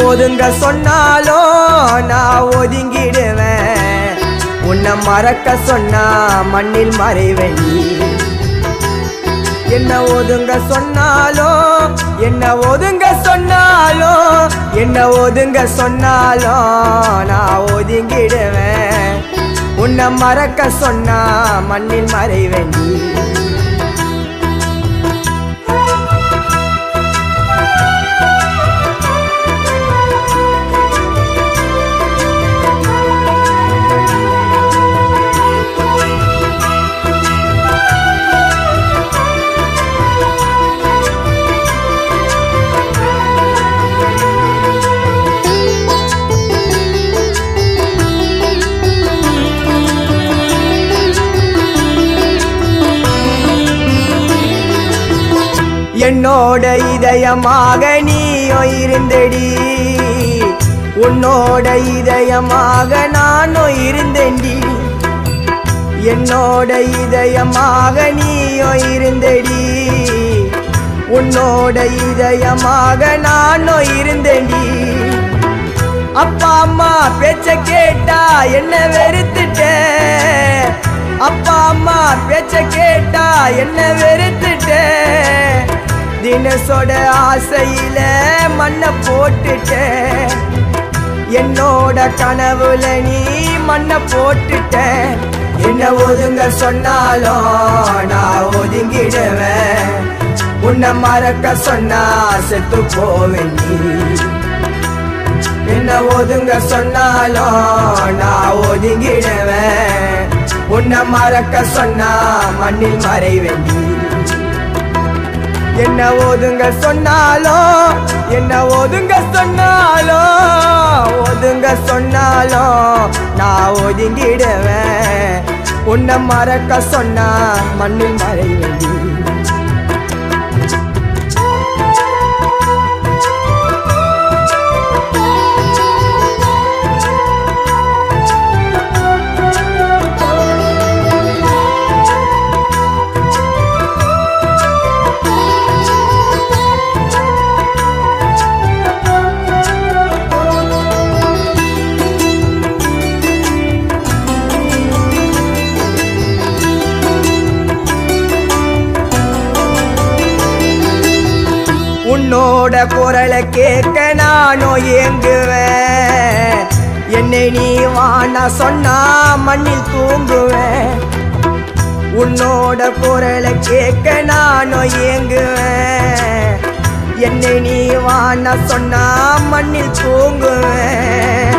ஒதுங்க சொன்னாலும் நான் ஒதுங்கிடுவேன். உன்னை மறக்க சொன்னா மண்ணில் மறைவேன். என்ன ஒதுங்க சொன்னாலும் நான் ஒதுங்கிடுவேன். உன்னை மறக்க சொன்னா மண்ணில் மறைவேன். என்னோட இதயமாக நீயோ இருந்தடி, உன்னோட இதயமாக நானோ இருந்தேன்டி. என்னோட இதயமாக நீயோ இருந்தடி, உன்னோட இதயமாக நானோ இருந்தேன்டி. அப்பா அம்மா பேச்ச கேட்டா என்ன வெறுத்துட்டேன். அப்பா அம்மா பேச்ச கேட்டா என்ன வெறுத்துட்டேன். தினசோட ஆசையில மண்ணை போட்டுட்ட. என்னோட கனவுல நீ மண்ணை போட்டுட்ட. என்ன ஒதுங்க சொன்னாலும் நான் ஒதுங்கிடுவேன். உன்னை மறக்க சொன்னா செத்து போவேன். என்ன ஒதுங்க சொன்னாலும் நான் ஒதுங்கிடுவேன். உன்னை மறக்க சொன்னா மண்ணில் மறைவேன். என்ன ஒதுங்க சொன்னாலும் நான் ஒதுங்கிடுவேன். உன்னை மறக்க சொன்னா மண்ணில் மறைவேன். உன்னோட குரலை கேட்க நானோ ஏங்குவேன். என்னை நீ வானா சொன்னா மண்ணில் தூங்குவேன். உன்னோட குரலை கேட்க நானோ ஏங்குவேன். என்னை நீ வானா சொன்னா மண்ணில் தூங்குவேன்.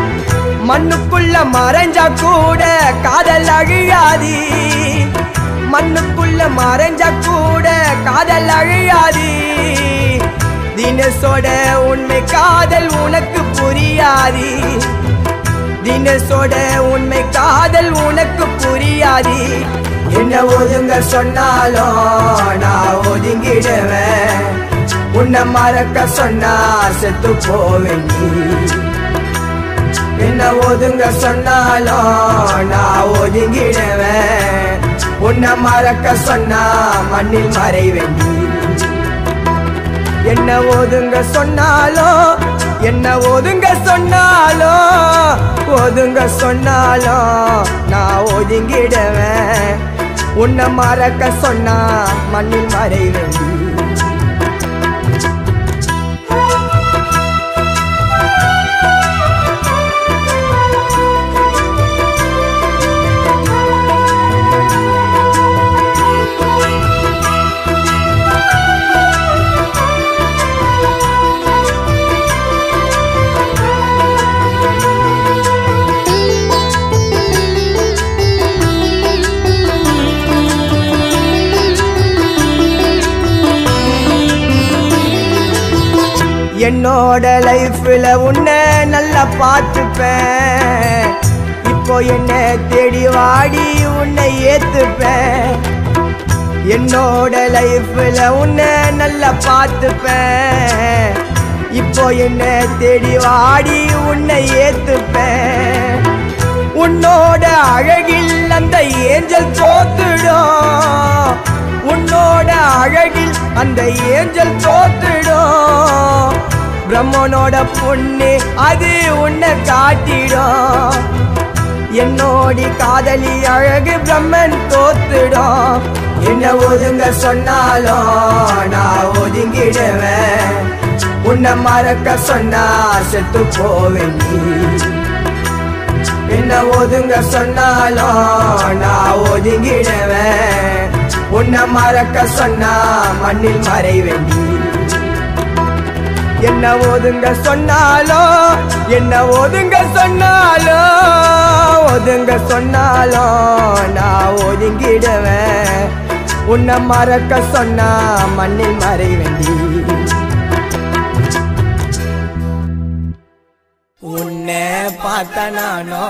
மண்ணுக்குள்ள மறைஞ்சா கூட காதல் அழியாதி. மண்ணுக்குள்ள மறைஞ்சா கூட காதல் அழியாதி. தினசோட உண்மை காதல் உனக்கு புரியாதி. தினசோட உண்மை காதல் உனக்கு புரியாதி. என்ன ஒதுங்க சொன்னாலும் நான் ஒதுங்கிடுவேன். உன்னை மறக்க சொன்னா செத்து போவேன். என்ன ஒதுங்க சொன்னாலும் நான் ஒதுங்கிடுவேன். உன்னை மறக்க சொன்னா மண்ணில் மறைவேன். என்ன ஒதுங்க சொன்னாலும் நான் ஒதுங்கிடுவேன். உன்னை மறக்க சொன்னா மண்ணில் மறைவேன். என்னோட லைஃப்ல உன்னை நல்லா பார்த்துப்பேன். இப்போ என்ன தேடி வாடி உன்னை ஏத்துப்பேன். என்னோட லைஃப்ல உன்னை நல்லா பார்த்துப்பேன். இப்போ என்ன தேடி வாடி உன்னை ஏத்துப்பேன். உன்னோட அழகில் அந்த ஏஞ்சல் தோத்துடும். உன்னோட அழகில் அந்த ஏஞ்சல் தோத்துடும். பிரம்மனோட பொண்ணு அது உன்னை காட்டிடும். என்னோடி காதலி அழகு பிரம்மன் தோத்துடும். என்ன ஒதுங்க சொன்னாலும் நான் ஒதுங்கிடுவேன். உன்னை மறக்க சொன்னா செத்து போவேன். என்ன ஒதுங்க சொன்னாலும் நான் ஒதுங்கிடுவேன். உன்னை மறக்க சொன்னா மண்ணில் மறைவேன். என்ன ஒதுங்க சொன்னாலும் என்ன ஒதுங்க சொன்னாலும் நான் ஒதுங்கிடுவேன். உன்னை மறக்க சொன்னா மண்ணில் மறைவேண்டி. உன்னை பார்த்த நானோ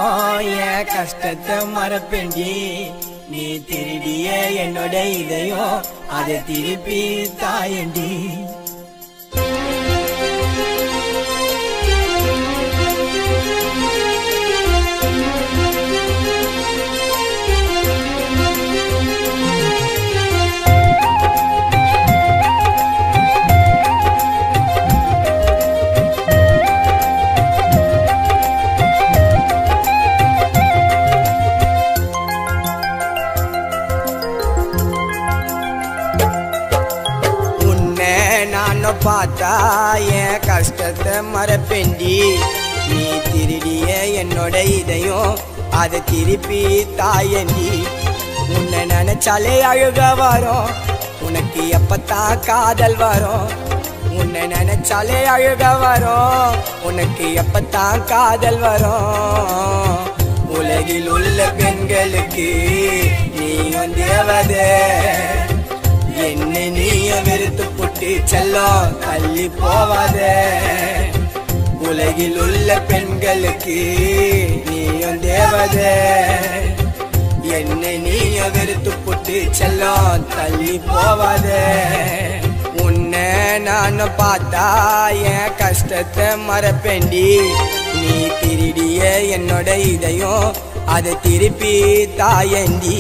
என் கஷ்டத்தை மறப்பேண்டி. நீ திருடிய என்னோட இதயம் அதை திருப்பி தாயண்டி. பார்த்தா என் கஷ்டத்தை மறப்பேண்டி. நீ திருடிய என்னோட இதயம் அதை திருப்பி தாயண்டி. உன்னை நினைச்சாலே அழுக வரும். உனக்கு எப்பத்தான் காதல் வரும். உன்னை நினைச்சாலே அழுக வரும். உனக்கு எப்பத்தான் காதல் வரும். உலகில் உள்ள பெண்களுக்கு நீ தேவதே. என்னை நீய வெறுத்து புட்டு செல்லம் தள்ளி போவாதே. உலகில் உள்ள பெண்களுக்கு நீயும் தேவதே. என்னை நீய வெறுத்து புட்டு செல்லம் தள்ளி போவாதே. உன்னை நான் பார்த்தா என் கஷ்டத்தை மறப்பேண்டி. நீ திருடிய என்னோட இதயம் அதை திருப்பி தாயண்டி.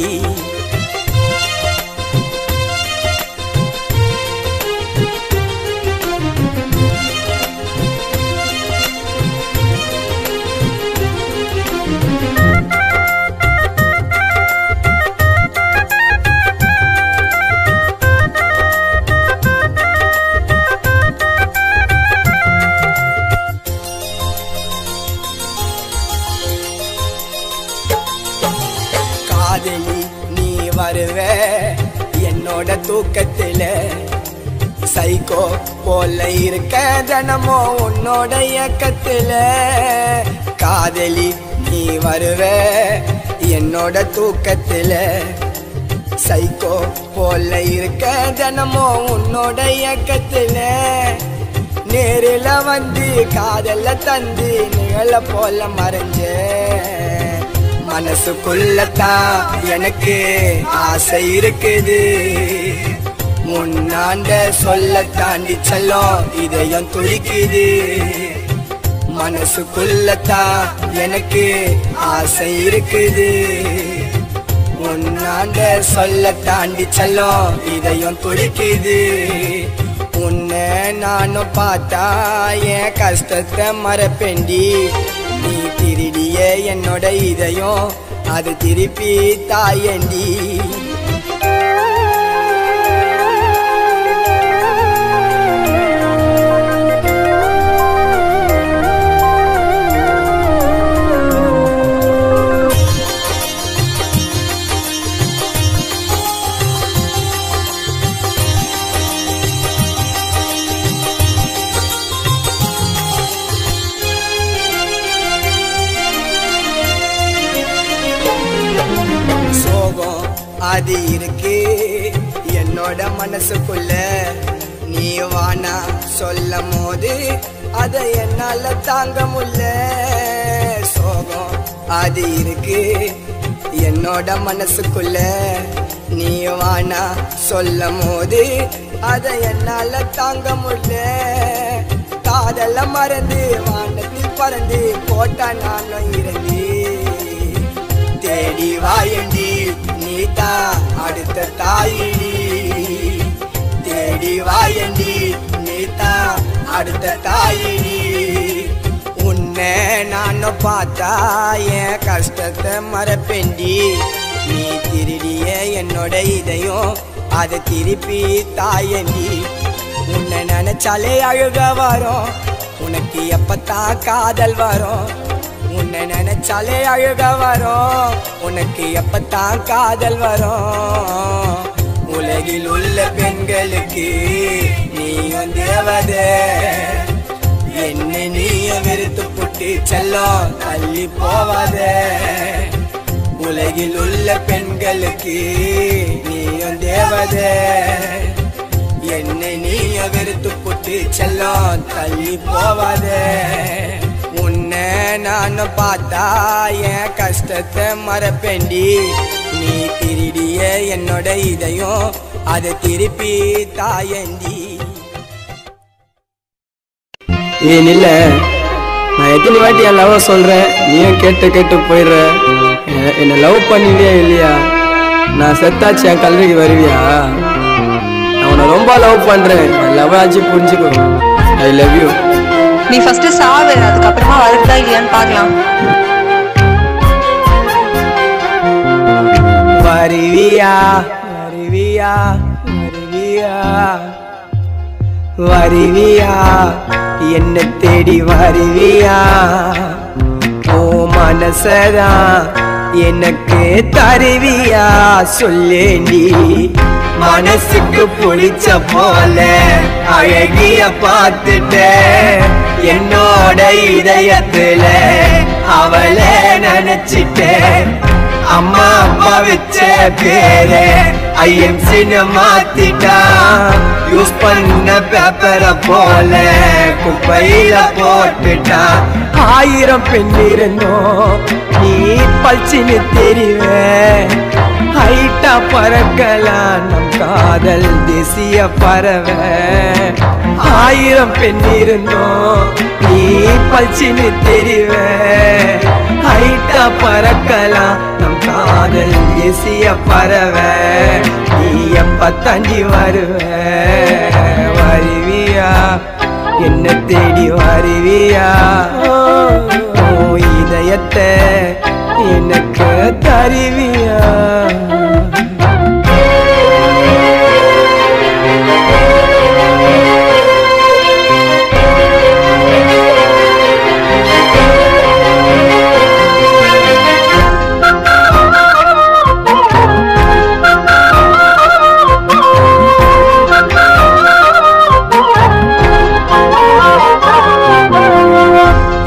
நீ வருவே என்னோட தூக்கத்தில. சைக்கோ போல இருக்க தினமோ உன்னோட இயக்கத்தில. காதலி நீ வருவே என்னோட தூக்கத்தில. சைக்கோ போல இருக்க தினமோ உன்னோட இயக்கத்தில. நேரில வந்து காதல தந்து நிகழ போல மறைஞ்ச. மனசுக்குள்ளத்தான் எனக்கு ஆசை இருக்குது. முன்னாண்ட சொல்ல தாண்டி செல்லும் இதயம் துடிக்குது. மனசுக்குள்ளத்தான் எனக்கு ஆசை இருக்குது. முன்னாண்ட சொல்ல தாண்டி செல்லும் இதயம் துடிக்குது. உன்னை நானும் பார்த்தா என் கஷ்டத்தை மறப்பேண்டி. நீ திருடிய என்னோட இதயம் அது திருப்பி தாயண்டி. அது இருக்கு என்னோட மனசுக்குள்ள. நீ வானா சொல்லும் போது அதை என்னால தாங்க முடியல. சோகம் அது இருக்கு என்னோட மனசுக்குள்ள. நீ வானா சொல்லும் போது அதை என்னால தாங்க முடியல. காதல மறந்து வானத்தில் பறந்து போட்டா நானும் இறங்கி. தேடி வாயண்டி நீதான் அடுத்த தாயிடி. தேடி வாயண்டி நீ தான் அடுத்த தாயினி. உன்னை நானும் பார்த்தா என் கஷ்டத்தை மறப்பேண்டி. நீ திருடிய என்னோட இதையும் அதை திருப்பி தாயண்டி. உன்னை நினைச்சாலே அழுக வரும், உனக்கு எப்பத்தான் காதல் வரும். உன்னை நினைச்சாலே அழுக வரும், உனக்கு எப்பத்தான் காதல் வரும். உலகில் உள்ள பெண்களுக்கு நீயும் தேவதை, என்னை நீய வெறுத்து புட்டு செல்லம் தள்ளி போவதே. உலகில் உள்ள பெண்களுக்கு நீயும் தேவதை, என்னை நீய வெறுத்து புட்டு செல்லம் தள்ளி போவதே. உன்னை நானும் பார்த்தா என் கஷ்டத்தை மறப்பேண்டி. நீ திருடிய என்னோட இதையும் அதை திருப்பி தாயண்டி. ஏன் இல்ல, நான் எத்தனை வாட்டி என் லவ் சொல்றேன், நீயும் கேட்டு கேட்டு போயிடுற. என்னை லவ் பண்ணிவியா இல்லையா? நான் செத்தாச்சு என் கல்லறைக்கு வருவியா? நான் உன்னை ரொம்ப லவ் பண்றேன், லவ் ஆச்சு புரிஞ்சுக்கோ. I love you. நீ ஃபர்ஸ்ட் சாவு, அதுக்கப்புறமா வருதா இல்லையான்னு பார்க்கலாம். வருவியா வருவியா வருவியா வருவியா, என்ன தேடி வருவியா? ஓ மனசதான் எனக்கு தருவியா? சொல்லேண்டி. மனசுக்கு பிடிச்ச போல அழகிய பார்த்துட்ட, என்னோட இதயத்துல அவளை நினைச்சிட்டேன். அம்மா அப்பா வச்ச பேரு ஐஎம்சின்னு மாத்திட்டா. யூஸ் பண்ண பேப்பரை போல குப்பையில போட்டுட்டா. 1000 பெண் இருந்தோம் நீ பல்ச்சின்னு தெரிவ. ஹைட்டா பறக்கலாம் நம் காதல் தேசிய பறவை. 1000 பெண் இருந்தோம் நீ பல்ச்சின்னு தெரிவ. ஹைட்டா பறக்கலாம் நம் காதல் தேசிய பறவை. நீ எப்ப தாண்டி வருவ? வருவியா? என்ன தேடி வருவியா? ஓ இதயத்தை எனக்கு தருவியா?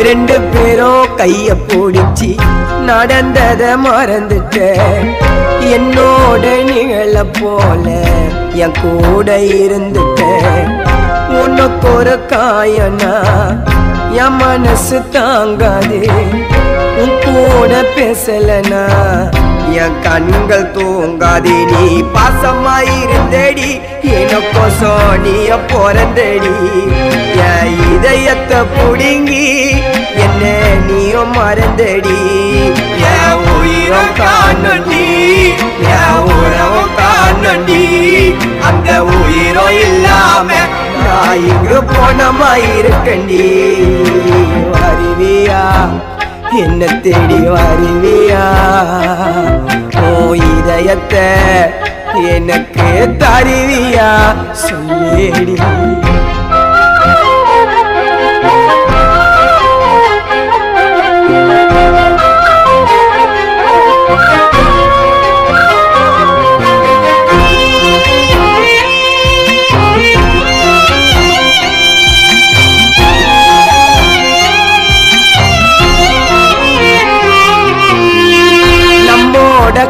ரெண்டு பேரும் கைய பிடிச்சி நடந்தத மறந்துட்ட. என்னோட நிழல போல என் கூட இருந்துட்ட. உனக்கு ஒரு காயனா என் மனசு தாங்காது. உன் கூட பேசலனா என் கண்கள் தூங்காது. நீ பாசமாயிருந்தடி, எனக்கோசம் நீய பிறந்தடி. என் இதயத்தை புடுங்கி என்ன நீயும் மறந்தடி. என் உயிரும் காணண்டி, என் உறவும் காணண்டி. அந்த உயிரும் இல்லாம நான் இங்கு போனமாயிருக்கண்டி. வருவியா? என்ன தேடி வருவியா? ஓ இதயத்தை எனக்கு தருவியா? சொல்லேடி.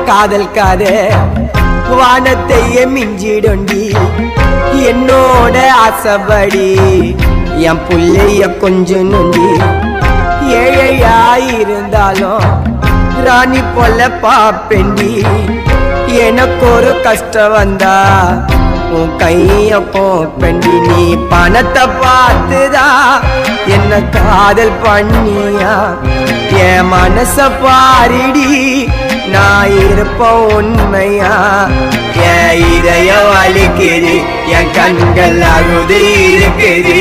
காதல் காதே வானத்தையே மிஞ்சிடொண்டி. என்னோட ஆசைப்படி என் புள்ளைய கொஞ்சம் நொண்டி. ஏழையாயிருந்தாலும் ராணி போல பாப்பெண்டி. எனக்கு ஒரு கஷ்டம் வந்தா உன் கைய போப்பெண்டி. நீ பணத்தை பார்த்துதா என்ன காதல் பண்ணியா? என் மனச பாரிடி, நான் இருப்போம் உண்மையா என் இதயம் வலிக்குது என் கண்கள் அழுது இருக்குது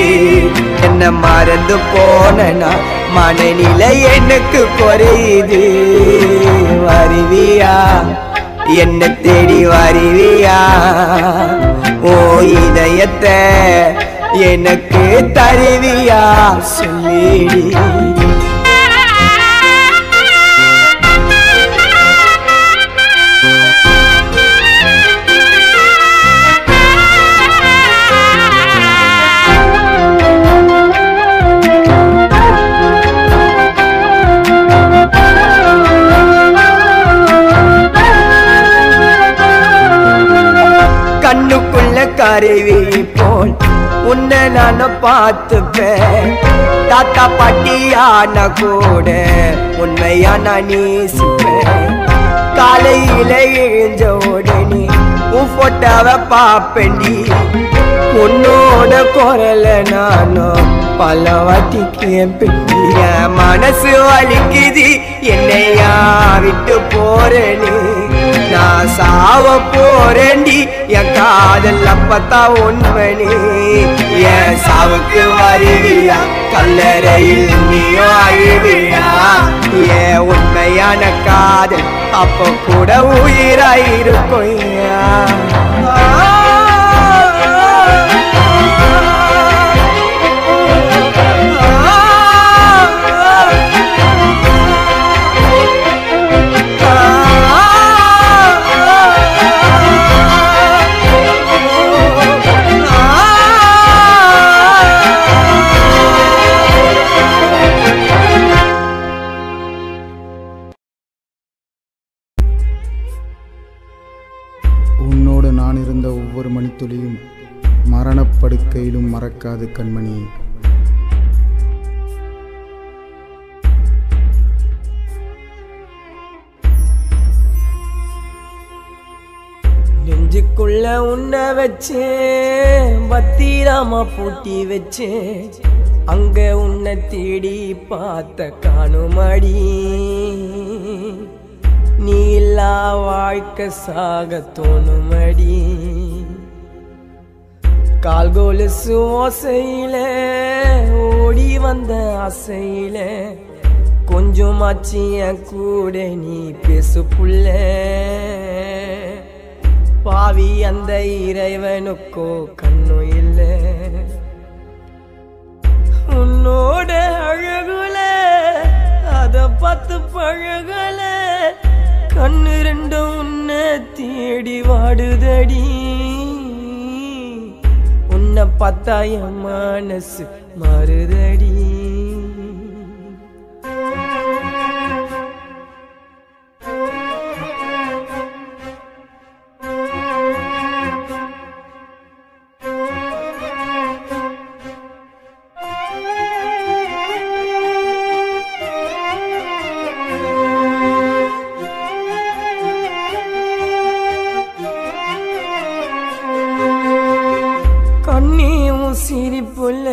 என்ன மறந்து போனா மனநிலை எனக்கு குறையுது வருவியா என்ன தேடி வருவியா ஓ இதயத்தை எனக்கு தருவியா சொல்லிடி கண்ணுக்குள்ள கருவி போல் உன்னை நான் பார்த்துப்பேன் தாத்தா பாட்டியான கூட உண்மையா நான் நேசிப்பேன் காலையில எழுந்த உடனே உன் போட்டோவை பாப்பேண்டி உன்னோட குரல நானும் பல வாட்டி கேட்பேண்டி என் மனசு வலிக்குது என்னையா விட்டு போறேன்னு நான் சாவ போறேண்டி என் காதல் அப்பத்தான் உண்மனே என் சாவுக்கு வருவியா கல்லறையில் நீயும் அழுவியா என் உண்மையான காதல் அப்ப கூட உயிராயிருக்கும் உன்னோடு நான் இருந்த ஒவ்வொரு மணித்துளியும் மரணப்படுக்கையிலும் மறக்காது கண்மணி. நெஞ்சுக்குள்ள உன்னை வச்சேன் பத்திராமா பூட்டி வச்சேன் அங்க உன்னை தேடி பார்த்த காணுமடி நீ இல்லா வாழ்க்கை சாக தோணுமடி கால் கொலுசு ஓசையில ஓடி வந்த ஆசையில கொஞ்சமாச்சு என் கூட நீ பேசு புள்ள பாவி அந்த இறைவனுக்கோ கண்ணு இல்லை உன்னோட அழகுல அத பார்த்து பழகல கண்ணு ரெண்டும் உன்னை தேடி வாடுதடி உன்னை பார்த்தா என் மனசு மாறுதடி சிரிப்புல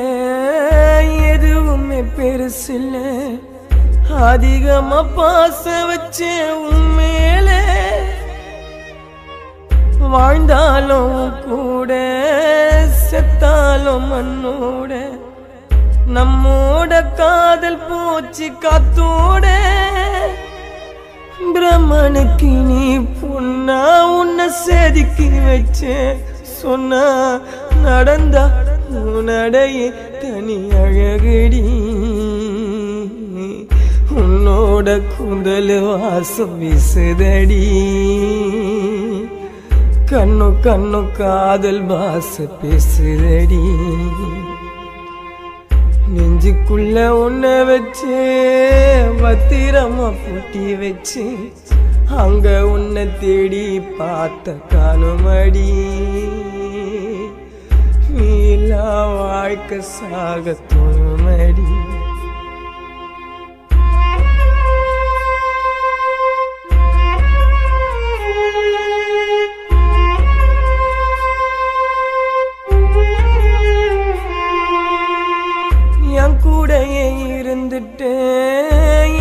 எதுவுமே பெருசில்ல அதிகமா பாச வச்ச உண்மையில வாழ்ந்தாலும் கூட செத்தாலும் மண்ணோட நம்மோட காதல் போச்சு காத்தோட பிரம்மனுக்கு நீ பொண்ணா உன்னை செதுக்கி வச்ச சொன்னா நடந்தா உன்னடைய தனி அழகடி உன்னோட கூந்தல் வாசம் வீசுதடி கண்ணு கண்ணு காதல் பாச பேசுதடி நெஞ்சுக்குள்ள உன்னை வச்சு பத்திரமா பூட்டி வச்சு அங்க உன்னை தேடி பார்த்த காணுமடி நீலா வாழ்க்கை சாக தோணுமடி என் கூடையே இருந்துட்டேன்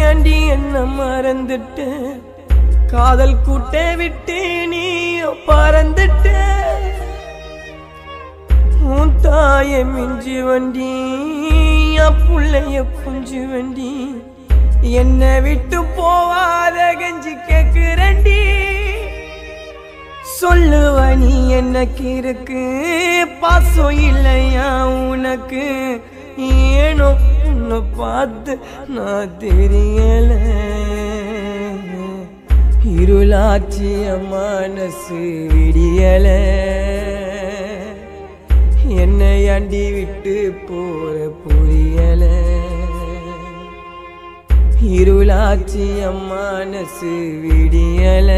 ஏண்டி என்ன மறந்துட்டேன் காதல் கூட்டை விட்டு நீ பறந்துட்ட உன் தாயை மிஞ்சி வண்டி புள்ளைய குஞ்சு வண்டி என்னை விட்டு போவாத கஞ்சி கேக்குறண்டி சொல்லுவ நீ எனக்கு இருக்கு பாசம் இல்லையா உனக்கு ஏனோ உன்னை பார்த்து நான் தெரியல இருளாச்சி மனசு விடியல என்னை அண்டி விட்டு போற புரியல இருளாச்சி மனசு விடியல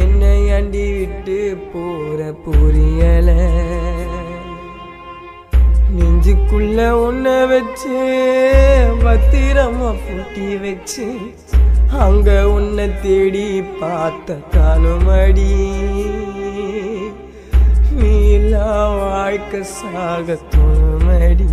என்னை அண்டி விட்டு போற புரியல நெஞ்சுக்குள்ள உன்னை வச்சு பத்திரமா பூட்டி வச்சு அங்க உன்னை தேடி பார்த்த காலமடி நீலா வாழ்க்கை சாக தோமடி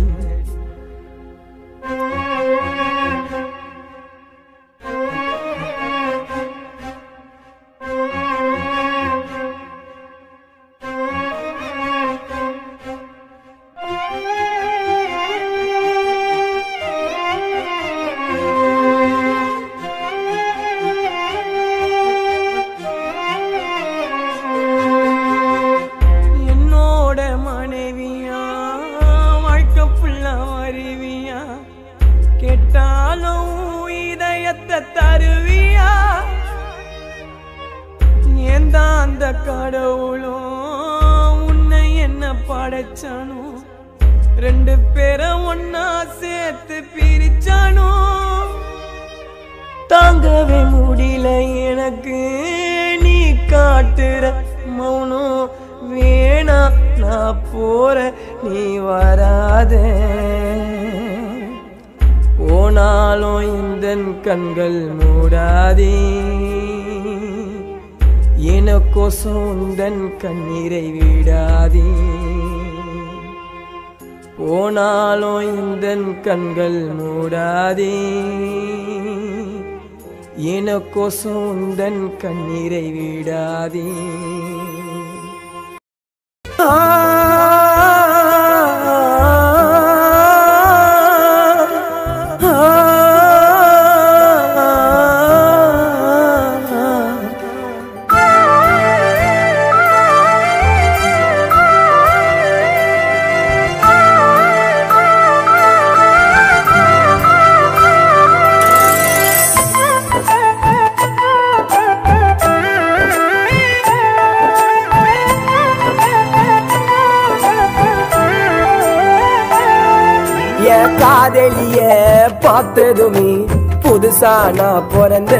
கேட்டாலும் இதயத்தை தருவியா ஏந்தா அந்த கடவுளும் உன்னை என்ன படைச்சானோ ரெண்டு பேரை ஒன்னா சேர்த்து பிரிச்சானோ தாங்கவே முடியல எனக்கு நீ காட்டுற மௌனம் வேணா நான் போற நீ வராத போனாலும் இந்த கண்கள் மூடாதே எனக்கோசம் உந்தன் கண்ணீரை விடாதே போனாலும் இந்த கண்கள் மூடாதே எனக்கோசம் உந்தன் கண்ணீரை விடாதே காதலிய பார்த்ததுமே புதுசா நான் பிறந்த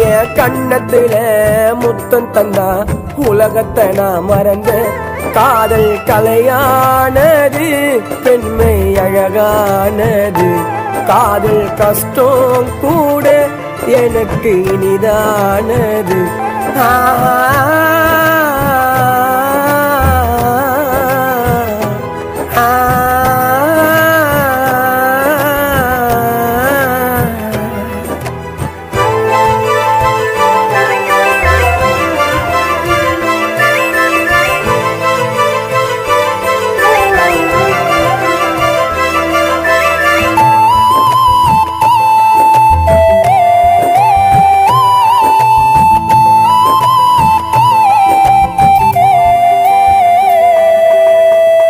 என் கண்ணத்துல முத்தம் தந்தா உலகத்தை நான் மறந்த காதல் கலையானது பெண்மை அழகானது காதல் கஷ்டம் கூட எனக்கு இனிதானது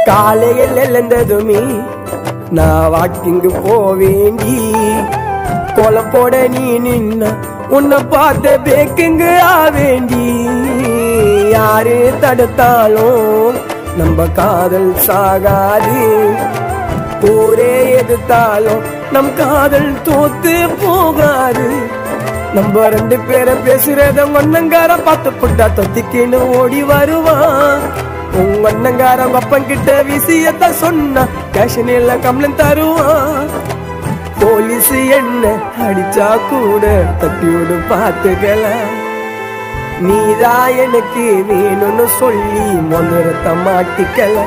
காலையில் எழுந்ததுமே நான் வாக்கிங்கு போவேண்டி கோலம் போட நீ நின்ன உன்னை பார்த்த பேக்குங்கு ஆவேண்டி யாரு தடுத்தாலும் நம்ம காதல் சாகாது ஊரே எதிர்த்தாலும் நம் காதல் தோத்து போகாது நம்ம ரெண்டு பேரை பேசுறத ஒன்னங்கார பார்த்து புட்டா தொத்திக்கின்னு ஓடி வருவான் உங்க அண்ணங்காரங்க அப்பன் கிட்ட விஷயத்த சொன்னா கேஷனில கம்ப்ளைண்ட் தருவான் போலீஸ் என்ன அடிச்சா கூட தட்டியோடு பார்த்துக்கலாம் நீதான் எனக்கு வேணும்னு சொல்லி மொதரத்தை மாட்டிக்கல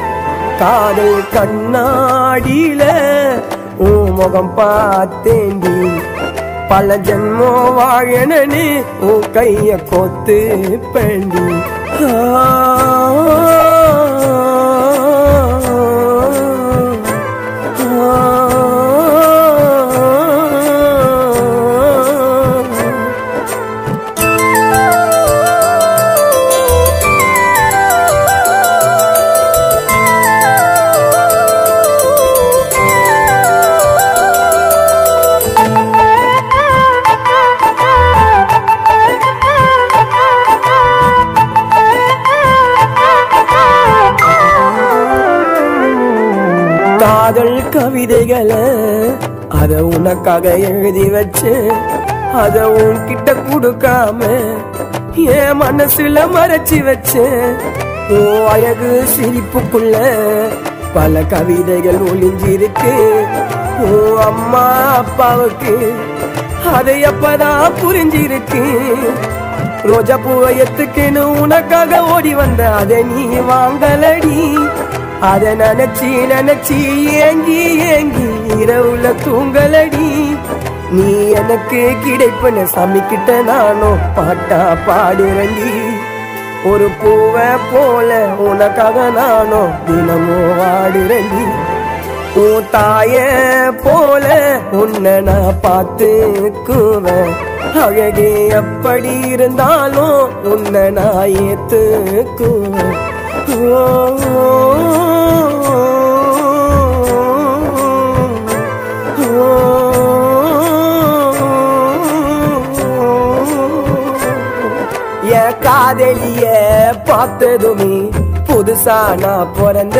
காதல் கண்ணாடியில உன் முகம் பார்த்தேண்டி பல ஜென்மோ வாழனே உன் கைய கோத்து பெண்டி காதல் கவிதைகளை அத உனக்காக எழுதி வச்சு அத உன்கிட்ட கொடுக்காம என் மனசுல மறைச்சி வச்சு ஓ அழகு சிரிப்புக்குள்ள பல கவிதைகள் ஒளிஞ்சிருக்கு ஓ அம்மா அப்பாவுக்கு அதை அப்பதான் புரிஞ்சிருக்கு ரோஜா பூவை எத்துக்குன்னு உனக்காக ஓடி வந்த அதை நீ வாங்கலடி அத நினைச்சி நினைச்சி ஏங்கி ஏங்கி இரவுல தூங்கலடி நீ எனக்கு கிடைப்பன சாமி கிட்ட நானும் பாட்டா பாடுறண்டி ஒரு பூவை போல உனக்காக நானும் தினமும் வாடுறண்டி உன் தாய போல உன்னை நான் பார்த்துக்குவேன் அழகே எப்படி இருந்தாலும் உன்னை நான் ஏத்துக்குவேன் என் காதலிய பார்த்ததுமே புதுசா நான் பிறந்த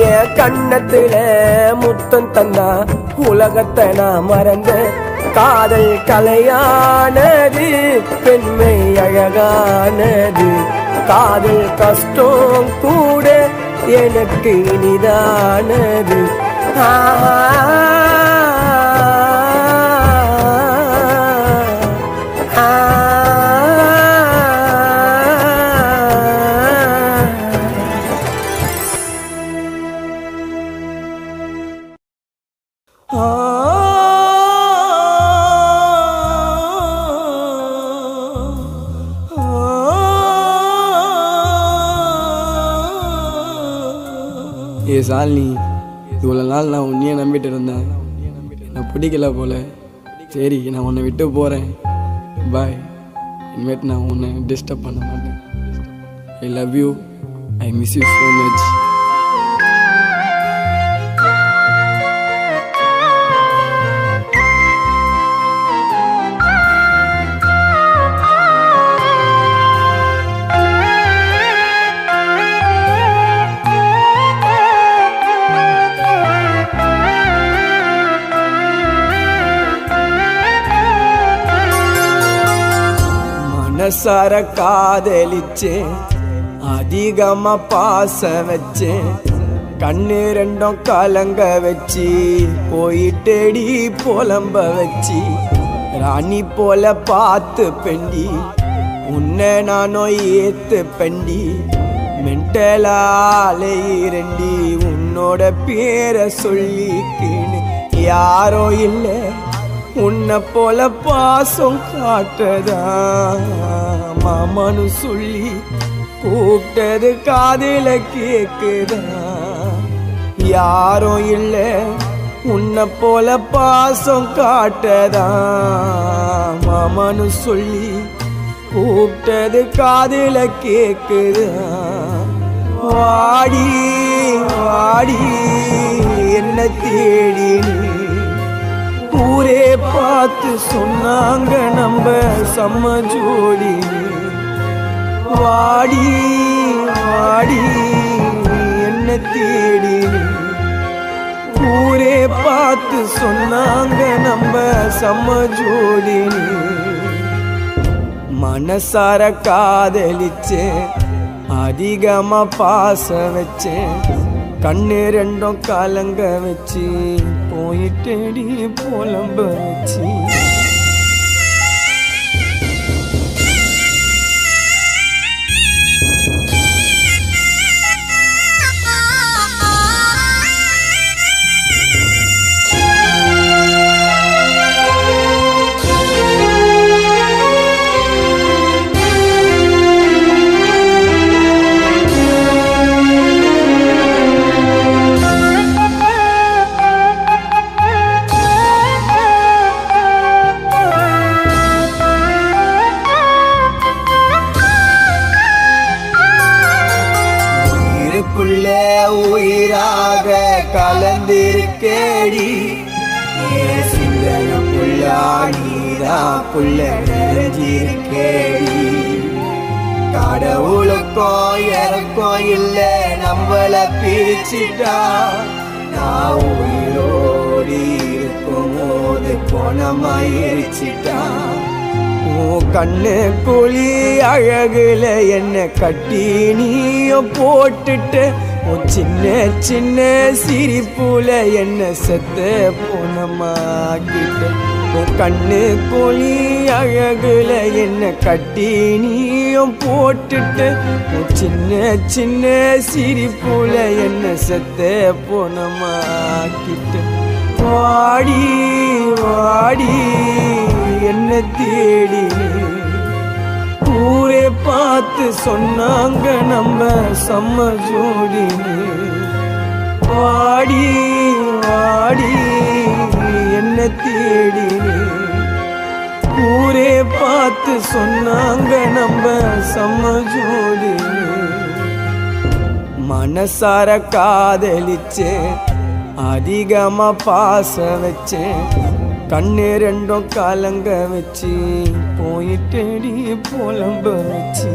என் கண்ணத்துல முத்தம் தந்தா உலகத்தை நான் மறந்த காதல் கலையானது பெண்மை அழகானது காதல் கஷ்டம் கூட எனக்கு இனிதானது ஏ சாலினி, இவ்வளோ நாள் நான் உன்னையே நம்பிட்டு இருந்தேன். என்னை பிடிக்கல போல. சரி, நான் உன்னை விட்டு போகிறேன். பாய். இனிமேட்டு நான் உன்னை டிஸ்டர்ப் பண்ண மாட்டேன். I love you. I miss you so much. மனசார காதலிச்சேன், அதிகமா பாசம் வச்சேன், கண்ணு ரெண்டும் கலங்க வச்சு போயிட்டேடி புலம்ப வச்சு ராணி போல பார்த்து பெண்டி உன்னை நானோ ஏத்து பெண்டி மென்டலாலேரண்டி உன்னோட பேரை சொல்லிக்கின்னு யாரோ இல்லை உன்னை போல பாசம் காட்டதா மாமனு சொல்லி கூப்பிட்டது காதில கேக்குதா யாரும் இல்லை உன்னை போல பாசம் காட்டதா மாமனு சொல்லி கூப்பிட்டது காதில கேக்குதா வாடி வாடி என்ன தேடி ஊரே பார்த்து சொன்னாங்க நம்ம செம்ம ஜோடி வாடி வாடி என்ன தேடி ஊரே பார்த்து சொன்னாங்க நம்ம செம்ம ஜோடி மனசார காதலிச்சேன், அதிகமா பாசம் வச்சேன், கண்ணு ரெண்டும் கலங்க வச்சு போயிட்டேடி புலம்ப வச்சு எனக்குள்ள உயிராக கலந்திருக்கேடி சிந்தன புள்ளா நீரா புள்ள நிறைஞ்சிருக்கேடி கடவுளுக்கோ எனக்கோ இல்ல நம்மள பிரிச்சிட்டா நான் உயிரோடி இருக்கும் போது போனமாயிருச்சிட்டா கண்ணு குழி அழகுல என்ன கட்டி நீயும் போட்டுட்டு சின்ன சின்ன சிரிப்புல என்ன செத்த போனமாக்கிட்ட கண்ணு குழி அழகுல என்ன கட்டி நீயும் போட்டுட்டு சின்ன சின்ன சிரிப்புல என்ன செத்த போனமாக்கிட்ட வாடி வாடி என்ன தேடி ஊரே பார்த்து சொன்னாங்க நம்ம செம்ம ஜோடின்னு வாடி வாடி என்ன தேடி ஊரே பார்த்து சொன்னாங்க நம்ம செம்ம ஜோடின்னு மனசார காதலிச்சேன் அதிகமா பாச வச்சேன் கண்ணு ரெண்டும் கலங்க வச்சு போயிட்டேடி புலம்ப வச்சு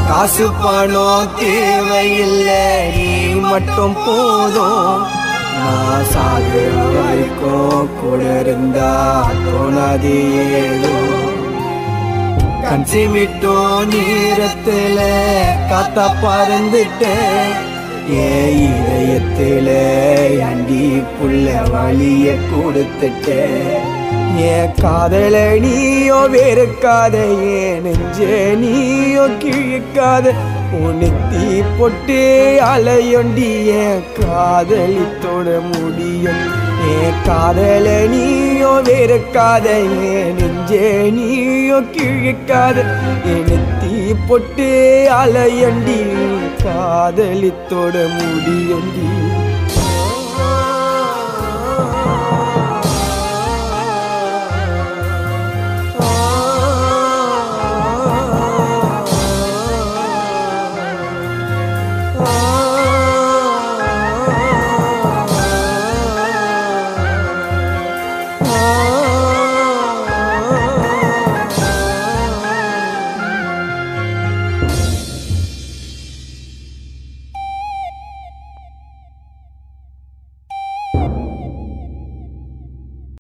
காசு பணம் தேவையில்லை நீ மட்டும் போதும் நான் சாகுற வரைக்கும் கூட இருந்தா தோணாது ஏதோ கஞ்சிமிட்டும் நீரத்துல காத்தா பறந்துட்டேன் என் இதயத்துல அண்டி புள்ள வலிய கொடுத்துட்டேன் என் காதல நீயோ வெறுக்காத என் நெஞ்ச நீயோ கிழிக்காத உனத்தி பொட்டு அலையொண்டி என் காதலித்தோட முடியும் என் காதல நீயோ வெறுக்காத என் நெஞ்ச நீயோ கிழிக்காத எனத்தி பொட்டு அலையொண்டி காதலித்தோட முடியொண்டி